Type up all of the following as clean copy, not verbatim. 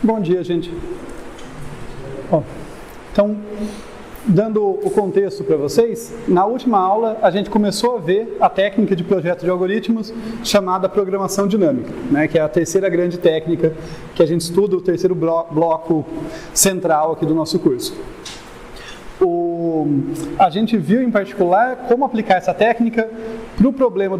Bom dia, gente. Bom, então, dando o contexto para vocês, na última aula a gente começou a ver a técnica de projeto de algoritmos chamada programação dinâmica, né, que é a terceira grande técnica que a gente estuda, o terceiro bloco central aqui do nosso curso. A gente viu em particular como aplicar essa técnica para o problema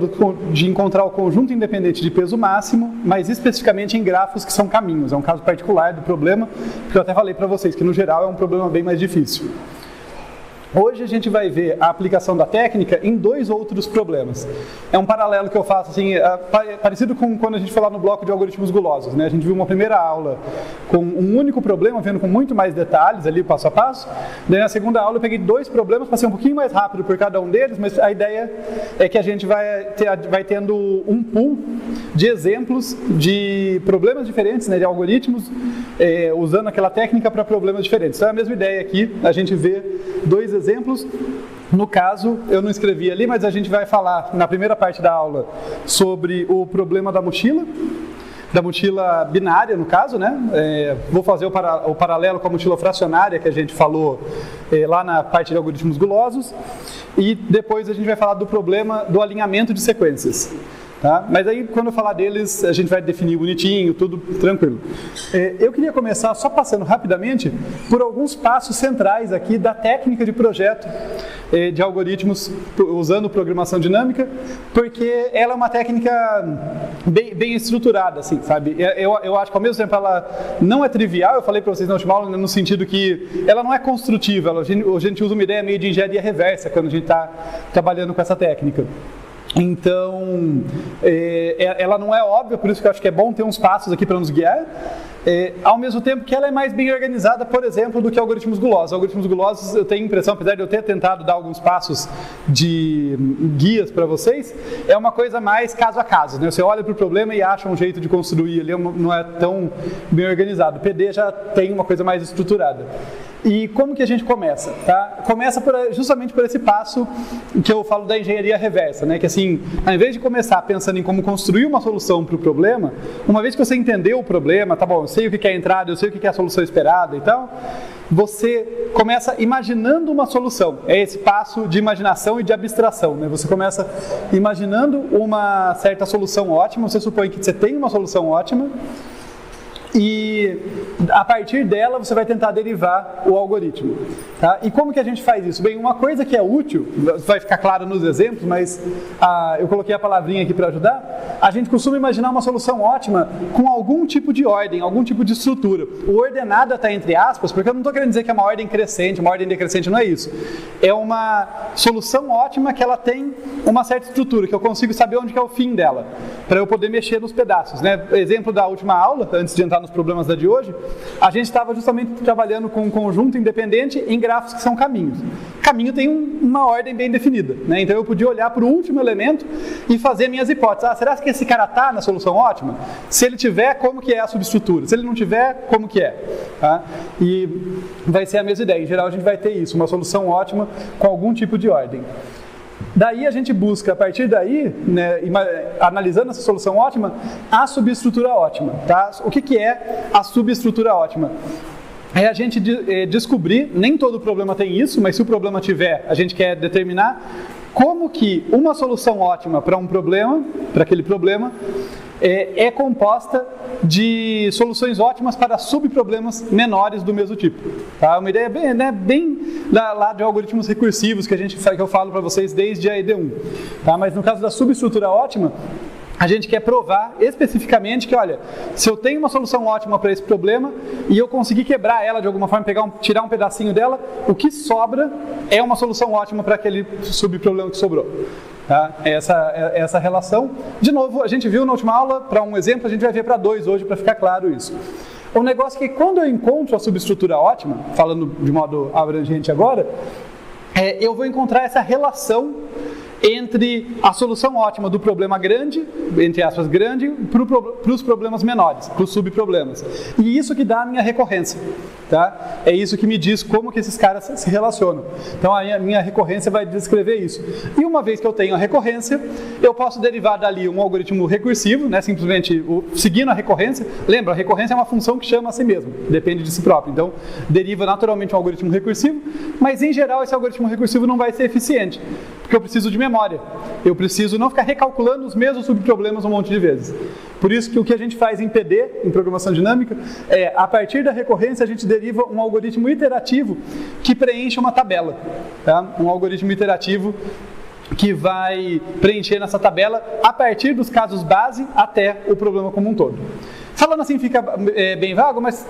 de encontrar o conjunto independente de peso máximo, mas especificamente em grafos que são caminhos. É um caso particular do problema, porque eu até falei para vocês que no geral é um problema bem mais difícil. Hoje a gente vai ver a aplicação da técnica em dois outros problemas. É um paralelo que eu faço, assim, parecido com quando a gente foi lá no bloco de algoritmos gulosos, né? A gente viu uma primeira aula com um único problema, vendo com muito mais detalhes ali, passo a passo. Daí na segunda aula eu peguei dois problemas, passei um pouquinho mais rápido por cada um deles, mas a ideia é que a gente vai tendo um pool de exemplos de problemas diferentes, né, de algoritmos, usando aquela técnica para problemas diferentes. Então é a mesma ideia aqui, a gente vê dois exemplos. No caso, eu não escrevi ali, mas a gente vai falar na primeira parte da aula sobre o problema da mochila binária, no caso, né? Vou fazer o paralelo com a mochila fracionária que a gente falou lá na parte de algoritmos gulosos, e depois a gente vai falar do problema do alinhamento de sequências. Tá? Mas aí, quando eu falar deles, a gente vai definir bonitinho, tudo tranquilo. Eu queria começar só passando rapidamente por alguns passos centrais aqui da técnica de projeto de algoritmos usando programação dinâmica, porque ela é uma técnica bem estruturada, assim, sabe? Eu acho que ao mesmo tempo ela não é trivial, eu falei para vocês na última aula, no sentido que ela não é construtiva, a gente usa uma ideia meio de engenharia reversa quando a gente está trabalhando com essa técnica. Então, ela não é óbvia, por isso que eu acho que é bom ter uns passos aqui para nos guiar, ao mesmo tempo que ela é mais bem organizada, por exemplo, do que algoritmos gulosos. Algoritmos gulosos, eu tenho a impressão, apesar de eu ter tentado dar alguns passos de guias para vocês, é uma coisa mais caso a caso, né? Você olha para o problema e acha um jeito de construir, ele não é tão bem organizado. O PD já tem uma coisa mais estruturada. E como que a gente começa? Tá? Começa justamente por esse passo que eu falo da engenharia reversa, né? Que assim, ao invés de começar pensando em como construir uma solução para o problema, uma vez que você entendeu o problema, tá bom, eu sei o que é a entrada, eu sei o que é a solução esperada e tal, você começa imaginando uma solução. É esse passo de imaginação e de abstração, né? Você começa imaginando uma certa solução ótima, você supõe que você tem uma solução ótima, e a partir dela você vai tentar derivar o algoritmo. Tá? E como que a gente faz isso? Bem, uma coisa que é útil, vai ficar claro nos exemplos, mas eu coloquei a palavrinha aqui para ajudar, a gente costuma imaginar uma solução ótima com algum tipo de ordem, algum tipo de estrutura. O ordenado está entre aspas, porque eu não estou querendo dizer que é uma ordem crescente, uma ordem decrescente, não é isso. É uma solução ótima que ela tem uma certa estrutura, que eu consigo saber onde que é o fim dela, para eu poder mexer nos pedaços. Né? Exemplo da última aula, antes de entrar nos problemas da de hoje, a gente estava justamente trabalhando com um conjunto independente em grafos que são caminhos. Caminho tem uma ordem bem definida, né? Então eu podia olhar para o último elemento e fazer minhas hipóteses. Será que esse cara está na solução ótima? Se ele tiver, como que é a subestrutura? Se ele não tiver, como que é? Tá? E vai ser a mesma ideia. Em geral a gente vai ter isso, uma solução ótima com algum tipo de ordem. Daí a gente busca, a partir daí, né, analisando essa solução ótima, a subestrutura ótima. Tá? O que é a subestrutura ótima? É a gente descobrir, nem todo problema tem isso, mas se o problema tiver, a gente quer determinar como que uma solução ótima para um problema, para aquele problema, é composta de soluções ótimas para subproblemas menores do mesmo tipo. Tá? Uma ideia bem lá de algoritmos recursivos que eu falo para vocês desde a ED1. Tá? Mas no caso da subestrutura ótima, a gente quer provar especificamente que, olha, se eu tenho uma solução ótima para esse problema e eu conseguir quebrar ela de alguma forma, tirar um pedacinho dela, o que sobra é uma solução ótima para aquele subproblema que sobrou. Tá? Essa relação. De novo, a gente viu na última aula, para um exemplo, a gente vai ver para dois hoje, para ficar claro isso. Um negócio que quando eu encontro a subestrutura ótima, falando de modo abrangente agora, eu vou encontrar essa relação entre a solução ótima do problema grande, entre aspas grande, para os problemas menores, para os subproblemas. E isso que dá a minha recorrência. Tá? É isso que me diz como que esses caras se relacionam. Então a minha recorrência vai descrever isso. E uma vez que eu tenho a recorrência, eu posso derivar dali um algoritmo recursivo, né? Simplesmente seguindo a recorrência. Lembra, a recorrência é uma função que chama a si mesmo, depende de si próprio. Então deriva naturalmente um algoritmo recursivo, mas em geral esse algoritmo recursivo não vai ser eficiente, porque eu preciso de memória. Eu preciso não ficar recalculando os mesmos subproblemas um monte de vezes. Por isso que o que a gente faz em PD, em programação dinâmica, é, a partir da recorrência, a gente deriva um algoritmo iterativo que preenche uma tabela. Tá? Um algoritmo iterativo que vai preencher nessa tabela a partir dos casos base até o problema como um todo. Falando assim fica bem vago, mas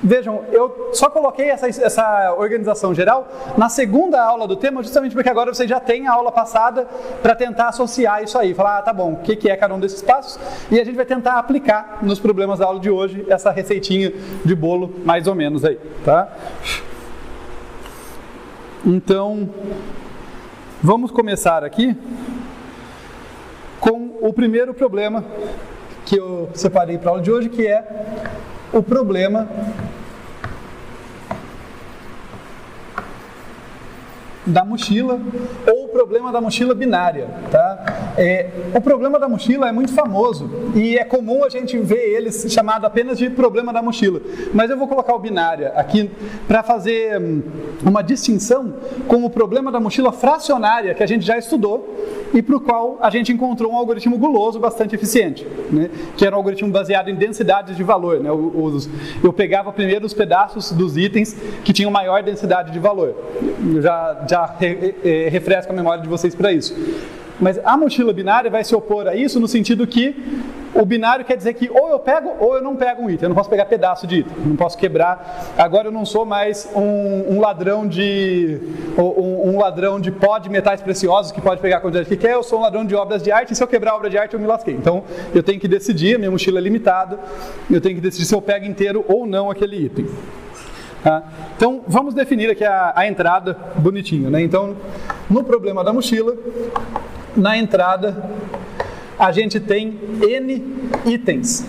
vejam, eu só coloquei essa organização geral na segunda aula do tema, justamente porque agora vocês já têm a aula passada para tentar associar isso aí. Falar, tá bom, o que é cada um desses passos? E a gente vai tentar aplicar nos problemas da aula de hoje essa receitinha de bolo, mais ou menos aí, tá? Então, vamos começar aqui com o primeiro problema que eu separei para a aula de hoje, que é o problema da mochila, ou o problema da mochila binária. Tá? O problema da mochila é muito famoso e é comum a gente ver ele chamado apenas de problema da mochila. Mas eu vou colocar o binária aqui para fazer uma distinção com o problema da mochila fracionária que a gente já estudou e para o qual a gente encontrou um algoritmo guloso bastante eficiente, né? Que era um algoritmo baseado em densidades de valor. Né? Eu pegava primeiro os pedaços dos itens que tinham maior densidade de valor. Eu já refresco a memória de vocês para isso. Mas a mochila binária vai se opor a isso no sentido que o binário quer dizer que ou eu pego ou eu não pego um item. Eu não posso pegar pedaço de item, não posso quebrar. Agora eu não sou mais um ladrão de pó de metais preciosos que pode pegar a quantidade que quer. Eu sou um ladrão de obras de arte e se eu quebrar a obra de arte eu me lasquei. Então eu tenho que decidir, a minha mochila é limitada, eu tenho que decidir se eu pego inteiro ou não aquele item. Tá? Então vamos definir aqui a entrada bonitinho, né? Então no problema da mochila, na entrada a gente tem N itens,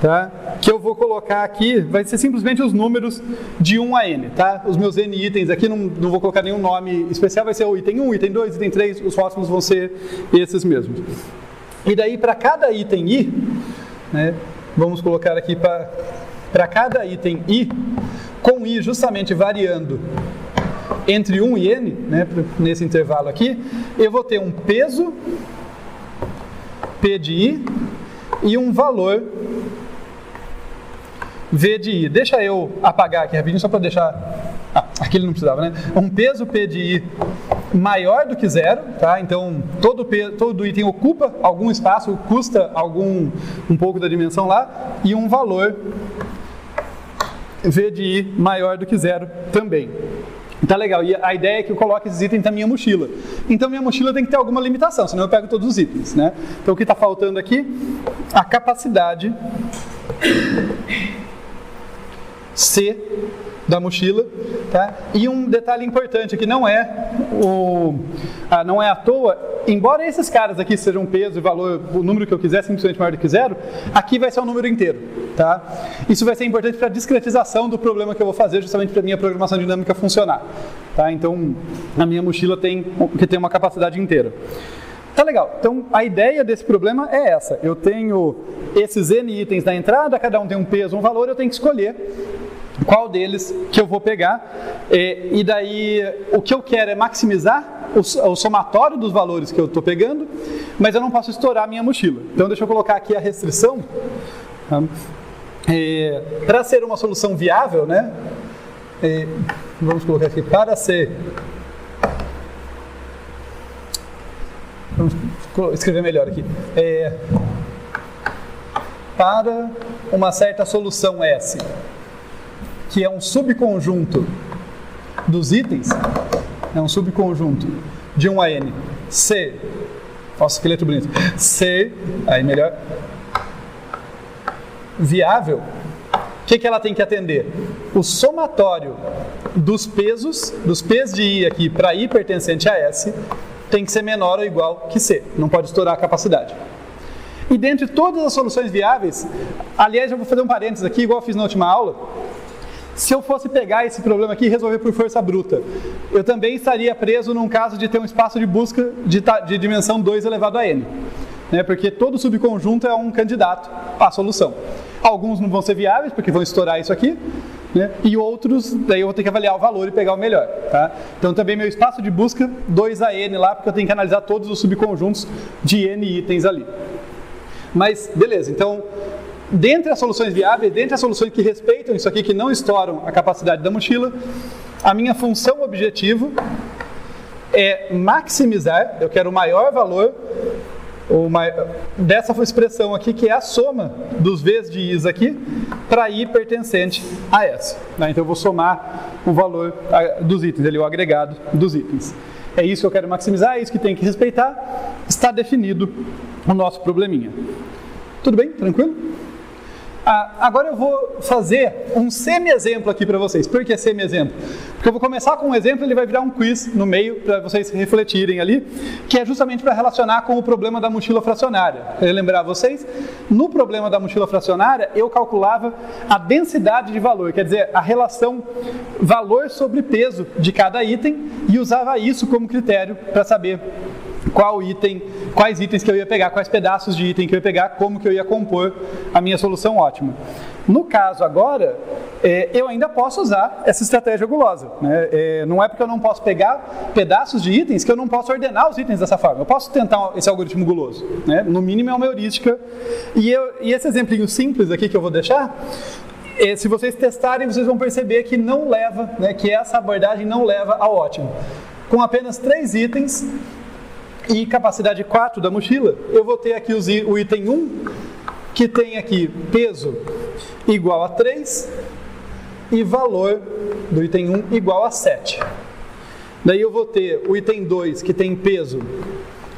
tá? Que eu vou colocar aqui, vai ser simplesmente os números de 1 a N, tá? Os meus N itens aqui, não vou colocar nenhum nome especial, vai ser o item 1, item 2, item 3, os próximos vão ser esses mesmos. E daí para cada item I, né, vamos colocar aqui para cada item I, com I justamente variando entre 1 e N, né, nesse intervalo aqui, eu vou ter um peso, P de I, e um valor, V de I. Deixa eu apagar aqui rapidinho, só para deixar... aqui ele não precisava, né? Um peso P de I maior do que zero, tá? Então, todo item ocupa algum espaço, custa um pouco da dimensão lá, e um valor V de I maior do que zero também. Tá legal, e a ideia é que eu coloque esses itens na minha mochila. Então minha mochila tem que ter alguma limitação, senão eu pego todos os itens, né? Então o que está faltando aqui? A capacidade C da mochila, tá? E um detalhe importante aqui, não é à toa, embora esses caras aqui sejam peso e valor, o número que eu quiser, simplesmente maior do que zero, aqui vai ser um número inteiro, tá? Isso vai ser importante para a discretização do problema que eu vou fazer, justamente para a minha programação dinâmica funcionar, tá? Então, a minha mochila tem que ter uma capacidade inteira. Tá legal, então a ideia desse problema é essa, eu tenho esses N itens na entrada, cada um tem um peso, um valor, eu tenho que escolher qual deles que eu vou pegar, e daí o que eu quero é maximizar o somatório dos valores que eu estou pegando, mas eu não posso estourar a minha mochila. Então deixa eu colocar aqui a restrição, para ser uma solução viável, né? Vamos colocar aqui, para ser... Vamos escrever melhor aqui. Para uma certa solução S, que é um subconjunto dos itens, é um subconjunto de 1 a N, C, nossa, que letra bonita, C, aí melhor, viável, o que ela tem que atender? O somatório dos pesos, dos P's de I aqui para I pertencente a S, tem que ser menor ou igual que C, não pode estourar a capacidade. E dentre todas as soluções viáveis, aliás, eu vou fazer um parênteses aqui, igual eu fiz na última aula. Se eu fosse pegar esse problema aqui e resolver por força bruta, eu também estaria preso num caso de ter um espaço de busca de dimensão 2 elevado a n. Né? Porque todo subconjunto é um candidato à solução. Alguns não vão ser viáveis, porque vão estourar isso aqui, né? E outros, daí eu vou ter que avaliar o valor e pegar o melhor. Tá? Então também meu espaço de busca, 2 a n lá, porque eu tenho que analisar todos os subconjuntos de n itens ali. Mas, beleza, então, dentre as soluções viáveis, dentre as soluções que respeitam isso aqui, que não estouram a capacidade da mochila, a minha função objetivo é maximizar, eu quero o maior valor dessa expressão aqui, que é a soma dos V's de I's aqui, para I pertencente a essa. Né? Então eu vou somar o valor dos itens, ali, o agregado dos itens. É isso que eu quero maximizar, é isso que tem que respeitar, está definido o nosso probleminha. Tudo bem? Tranquilo? Agora eu vou fazer um semi-exemplo aqui para vocês. Por que semi-exemplo? Porque eu vou começar com um exemplo e ele vai virar um quiz no meio para vocês refletirem ali, que é justamente para relacionar com o problema da mochila fracionária. Eu lembrar vocês, no problema da mochila fracionária, eu calculava a densidade de valor, quer dizer, a relação valor sobre peso de cada item, e usava isso como critério para saber quais itens que eu ia pegar, quais pedaços de item que eu ia pegar, como que eu ia compor a minha solução ótima. No caso agora, eu ainda posso usar essa estratégia gulosa. Né? Não é porque eu não posso pegar pedaços de itens que eu não posso ordenar os itens dessa forma. Eu posso tentar esse algoritmo guloso. Né? No mínimo é uma heurística. E esse exemplinho simples aqui que eu vou deixar, se vocês testarem, vocês vão perceber que não leva, né, que essa abordagem não leva ao ótimo. Com apenas 3 itens e capacidade 4 da mochila, eu vou ter aqui o item 1, que tem aqui peso igual a 3 e valor do item 1 igual a 7. Daí eu vou ter o item 2, que tem peso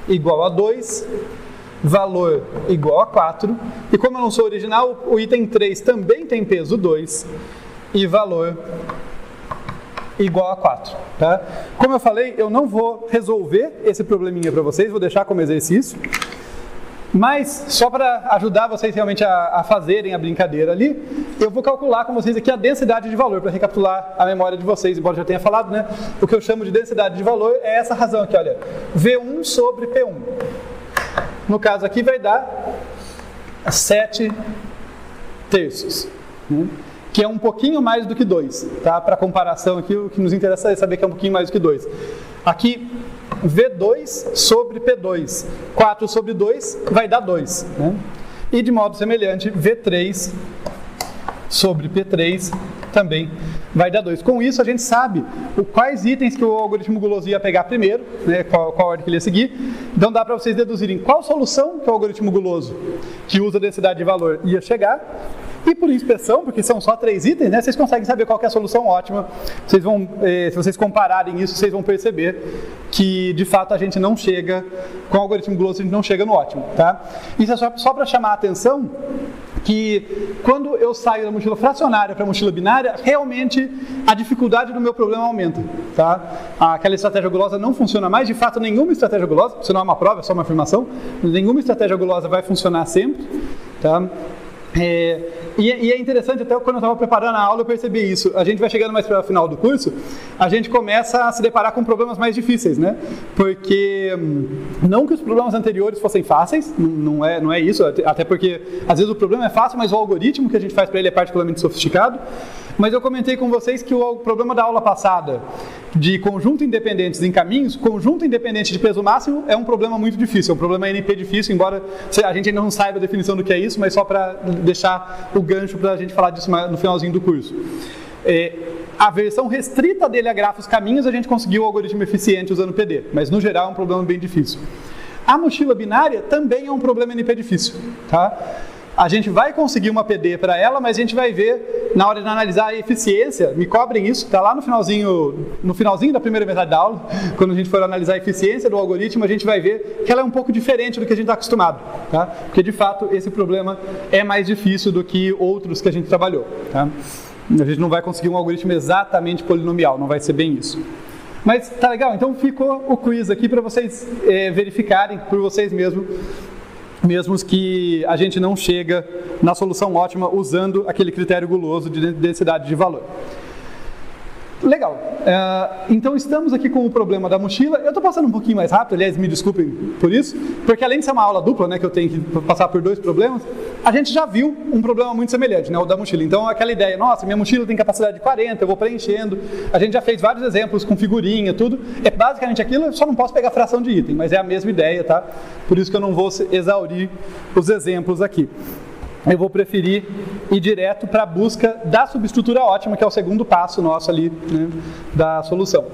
igual a 2, valor igual a 4, e como eu não sou original, o item 3 também tem peso 2 e valor igual a 4. Tá? Como eu falei, eu não vou resolver esse probleminha para vocês, vou deixar como exercício, mas só para ajudar vocês realmente a fazerem a brincadeira ali, eu vou calcular com vocês aqui a densidade de valor, para recapitular a memória de vocês, embora eu já tenha falado, né? O que eu chamo de densidade de valor é essa razão aqui, olha, V1 sobre P1. No caso aqui vai dar 7 terços, né? Que é um pouquinho mais do que 2, tá? Para comparação aqui, o que nos interessa é saber que é um pouquinho mais do que 2. Aqui, V2 sobre P2, 4 sobre 2 vai dar 2, né? E de modo semelhante, V3 sobre P3 também vai dar 2. Com isso, a gente sabe quais itens que o algoritmo guloso ia pegar primeiro, né, qual ordem que ele ia seguir. Então dá para vocês deduzirem qual solução que o algoritmo guloso, que usa a densidade de valor, ia chegar. E por inspeção, porque são só 3 itens, né, vocês conseguem saber qual que é a solução ótima. Vocês vão, se vocês compararem isso, vocês vão perceber que, de fato, a gente não chega, com o algoritmo guloso, a gente não chega no ótimo. Tá? Isso é só para chamar a atenção que, quando eu saio da mochila fracionária para a mochila binária, realmente a dificuldade do meu problema aumenta. Tá? Aquela estratégia gulosa não funciona mais. De fato, nenhuma estratégia gulosa, isso não é uma prova, é só uma afirmação, nenhuma estratégia gulosa vai funcionar sempre. Tá? E é interessante, até quando eu estava preparando a aula eu percebi isso. A gente vai chegando mais para o final do curso, a gente começa a se deparar com problemas mais difíceis, né? Porque não que os problemas anteriores fossem fáceis, não é isso, até porque às vezes o problema é fácil, mas o algoritmo que a gente faz para ele é particularmente sofisticado. Mas eu comentei com vocês que o problema da aula passada de conjunto independentes em caminhos, conjunto independente de peso máximo é um problema muito difícil, é um problema NP difícil, embora a gente ainda não saiba a definição do que é isso, mas só para deixar o gancho para a gente falar disso no finalzinho do curso. A versão restrita dele a grafos caminhos, a gente conseguiu o algoritmo eficiente usando PD, mas no geral é um problema bem difícil. A mochila binária também é um problema NP difícil, tá? A gente vai conseguir uma PD para ela, mas a gente vai ver, na hora de analisar a eficiência, me cobrem isso, está lá no finalzinho da primeira metade da aula, quando a gente for analisar a eficiência do algoritmo, a gente vai ver que ela é um pouco diferente do que a gente está acostumado, tá? Porque, de fato, esse problema é mais difícil do que outros que a gente trabalhou, tá? A gente não vai conseguir um algoritmo exatamente polinomial, não vai ser bem isso. Mas tá legal? Então ficou o quiz aqui para vocês verificarem por vocês mesmos que a gente não chega na solução ótima usando aquele critério guloso de densidade de valor. Legal, então estamos aqui com o problema da mochila. Eu estou passando um pouquinho mais rápido, aliás, me desculpem por isso, porque além de ser uma aula dupla, né, que eu tenho que passar por 2 problemas, a gente já viu um problema muito semelhante, né, o da mochila. Então aquela ideia, nossa, minha mochila tem capacidade de 40, eu vou preenchendo. A gente já fez vários exemplos com figurinha, tudo. É basicamente aquilo, eu só não posso pegar fração de item, mas é a mesma ideia, tá? Por isso que eu não vou exaurir os exemplos aqui. Eu vou preferir ir direto para a busca da subestrutura ótima, que é o segundo passo nosso ali, né, da solução.